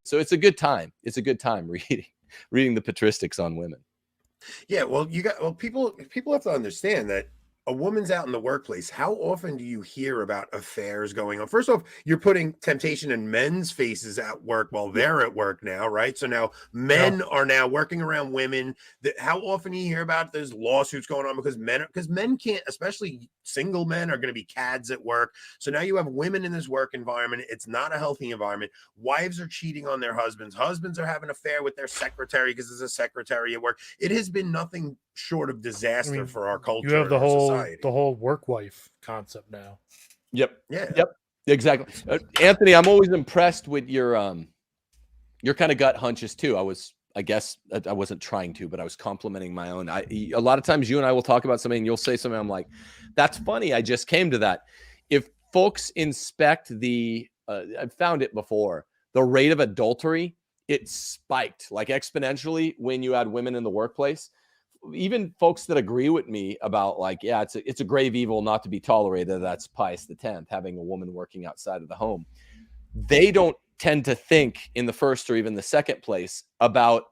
So it's a good time. It's a good time reading the patristics on women. Yeah, well, people have to understand that a woman's out in the workplace. How often do you hear about affairs going on? First off, you're putting temptation in men's faces at work while they're at work now, right? So now Yeah. men are now working around women. That how often do you hear about there's lawsuits going on because men can't, especially single men, are going to be cads at work. So now you have women in this work environment. It's not a healthy environment. Wives are cheating on their husbands. Husbands are having an affair with their secretary because there's a secretary at work. It has been nothing short of disaster for our You culture have and our society. the whole work wife concept now. Yep. Yeah. Yep. Exactly. Anthony, I'm always impressed with your kind of gut hunches too. I guess I wasn't trying to, but I was complimenting my own. A lot of times you and I will talk about something and you'll say something. I'm like, that's funny. I just came to that. If folks inspect I've found it before, the rate of adultery, it spiked like exponentially when you had women in the workplace. Even folks that agree with me about like, yeah, it's a grave evil not to be tolerated. That's Pius X, having a woman working outside of the home. They don't tend to think in the first or even the second place about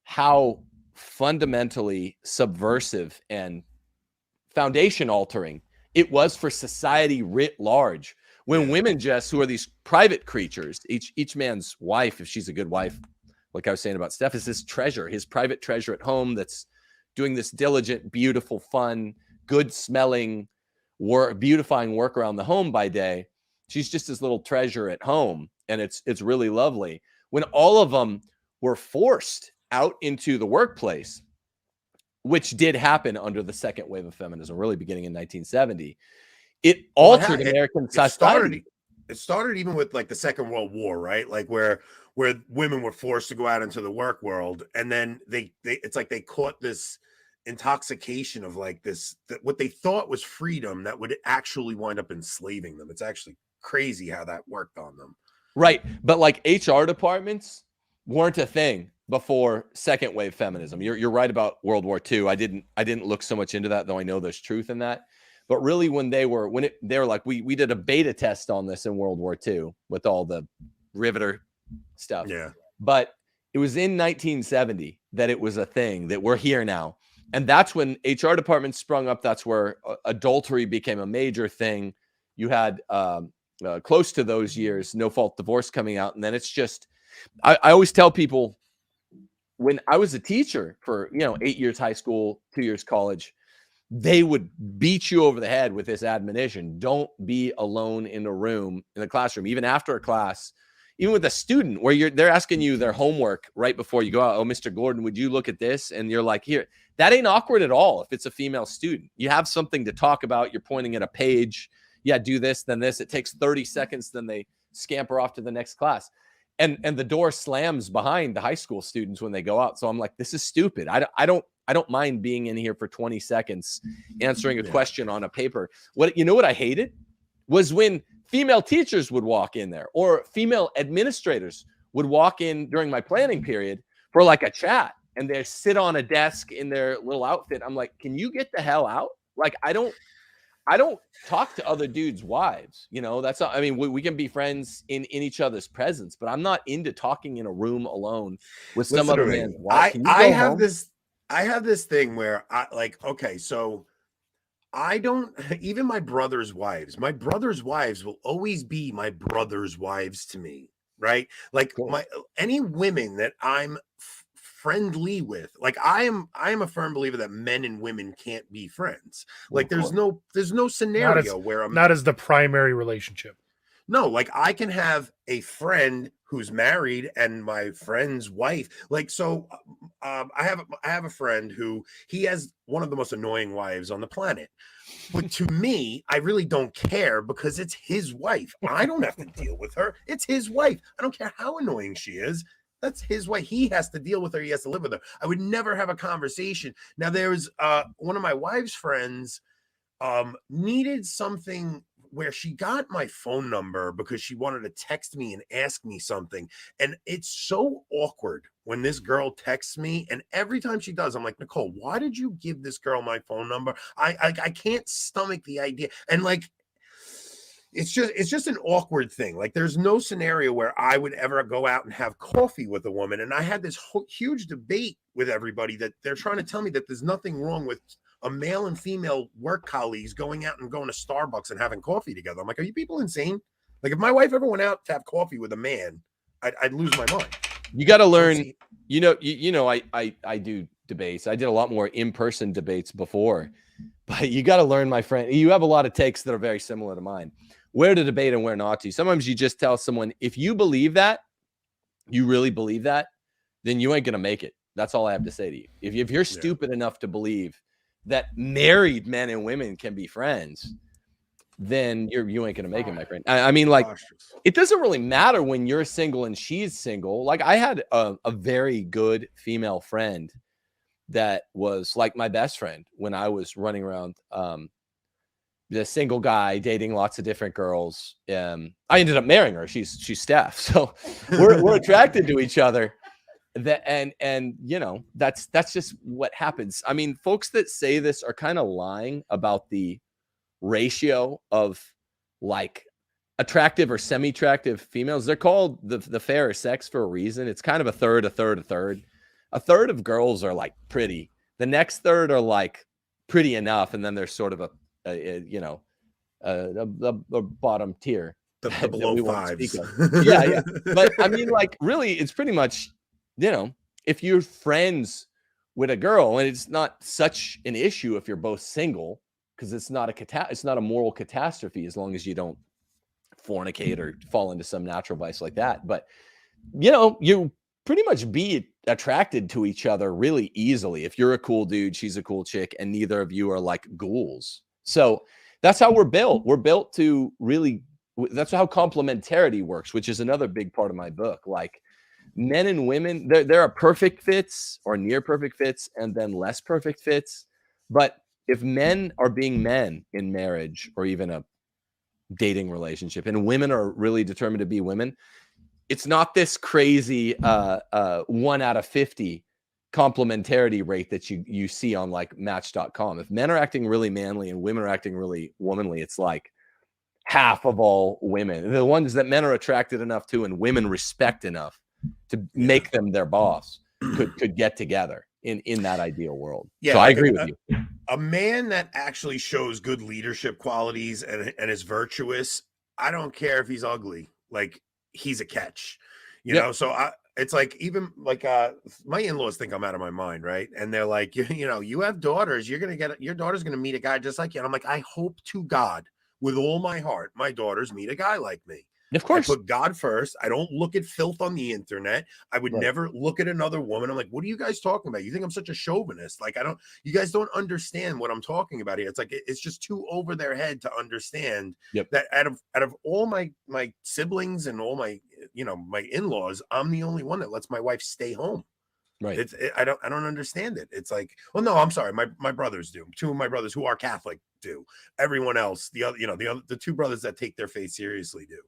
how fundamentally subversive and foundation altering it was for society writ large when women just, who are these private creatures, each man's wife, if she's a good wife, like I was saying about Steph, is his treasure, his private treasure at home that's doing this diligent, beautiful, fun, good smelling work, beautifying work around the home by day. She's just his little treasure at home. And it's really lovely. When all of them were forced out into the workplace, which did happen under the second wave of feminism, really beginning in 1970, it altered American society. It started even with like the Second World War, right? Like where women were forced to go out into the work world, and then they it's like they caught this intoxication of like this, that what they thought was freedom that would actually wind up enslaving them. It's actually crazy how that worked on them. Right. But like HR departments weren't a thing before second wave feminism. You're right about World War II. I didn't look so much into that, though I know there's truth in that. But really when they were like, we did a beta test on this in World War II with all the riveter stuff. Yeah. But it was in 1970 that it was a thing, that we're here now. And that's when HR departments sprung up. That's where adultery became a major thing. You had close to those years, no fault divorce coming out. And then it's just, I always tell people, when I was a teacher for 8 years high school, 2 years college, they would beat you over the head with this admonition: don't be alone in a room in the classroom, even after a class, even with a student where they're asking you their homework right before you go out. Oh, Mr. Gordon, would you look at this? And you're like, here, that ain't awkward at all. If it's a female student, you have something to talk about. You're pointing at a page. Yeah, do this, then this. It takes 30 seconds. Then they scamper off to the next class. And the door slams behind the high school students when they go out. So I'm like, this is stupid. I don't mind being in here for 20 seconds answering a question on a paper. What I hated was when female teachers would walk in there, or female administrators would walk in during my planning period for like a chat, and they sit on a desk in their little outfit. I'm like, can you get the hell out? Like, I don't talk to other dudes' wives. That's not, I mean, we can be friends in each other's presence, but I'm not into talking in a room alone with some other man's wife. I have this thing where so I don't, even my brother's wives will always be my brother's wives to me, right? Like cool. Any women that I'm friendly with, like I am a firm believer that men and women can't be friends. Like there's no scenario where I'm not as the primary relationship. No, like I can have a friend who's married and my friend's wife. Like, so I have a friend who, he has one of the most annoying wives on the planet. But to me, I really don't care because it's his wife. I don't have to deal with her. It's his wife. I don't care how annoying she is. That's his wife. He has to deal with her. He has to live with her. I would never have a conversation. Now, there's one of my wife's friends needed something where she got my phone number because she wanted to text me and ask me something. And it's so awkward when this girl texts me, and every time she does, I'm like, Nicole, why did you give this girl my phone number? I can't stomach the idea. And like, it's just an awkward thing. Like there's no scenario where I would ever go out and have coffee with a woman. And I had this huge debate with everybody that they're trying to tell me that there's nothing wrong with a male and female work colleagues going out and going to Starbucks and having coffee together. I'm like, are you people insane? Like if my wife ever went out to have coffee with a man, I'd lose my mind. You got to learn, I do debates. I did a lot more in-person debates before, but you got to learn, my friend. You have a lot of takes that are very similar to mine. Where to debate and where not to. Sometimes you just tell someone, if you believe that, you really believe that, then you ain't going to make it. That's all I have to say to you. If you're stupid enough to believe that married men and women can be friends, then you ain't going to make it, my friend. I mean, like, it doesn't really matter when you're single and she's single. Like I had a very good female friend that was like my best friend when I was running around, the single guy dating lots of different girls. I ended up marrying her. She's Steph. So we're attracted to each other. And that's just what happens. I mean, folks that say this are kind of lying about the ratio of like attractive or semi-attractive females. They're called the fairer sex for a reason. It's kind of a third. A third of girls are like pretty. The next third are like pretty enough, and then there's sort of a bottom tier, the below fives. Yeah. But I mean, like, really, it's pretty much, if you're friends with a girl, and it's not such an issue if you're both single, because it's not a moral catastrophe as long as you don't fornicate or fall into some natural vice like that. But you pretty much be attracted to each other really easily. If you're a cool dude, she's a cool chick, and neither of you are like ghouls. So that's how we're built. We're built to really, that's how complementarity works, which is another big part of my book. Like men and women, there are perfect fits or near perfect fits and then less perfect fits. But if men are being men in marriage or even a dating relationship, and women are really determined to be women, it's not this crazy 1 out of 50 complementarity rate that you see on like Match.com. If men are acting really manly and women are acting really womanly, it's like half of all women, the ones that men are attracted enough to and women respect enough to make them their boss, could get together in that ideal world. Yeah, so I agree with you. A man that actually shows good leadership qualities and is virtuous, I don't care if he's ugly, like he's a catch, you know? So it's like, even like my in-laws think I'm out of my mind, right? And they're like, you have daughters, your daughter's gonna meet a guy just like you. And I'm like, I hope to God with all my heart my daughters meet a guy like me. Of course. I put God first. I don't look at filth on the internet. I would never look at another woman. I'm like, what are you guys talking about? You think I'm such a chauvinist? Like, you guys don't understand what I'm talking about here. It's like, it's just too over their head to understand that out of all my siblings and all my, my in-laws, I'm the only one that lets my wife stay home. Right. I don't understand it. It's like, well, no, I'm sorry. My brothers do. 2 of my brothers who are Catholic do. Everyone else, the two brothers that take their faith seriously do.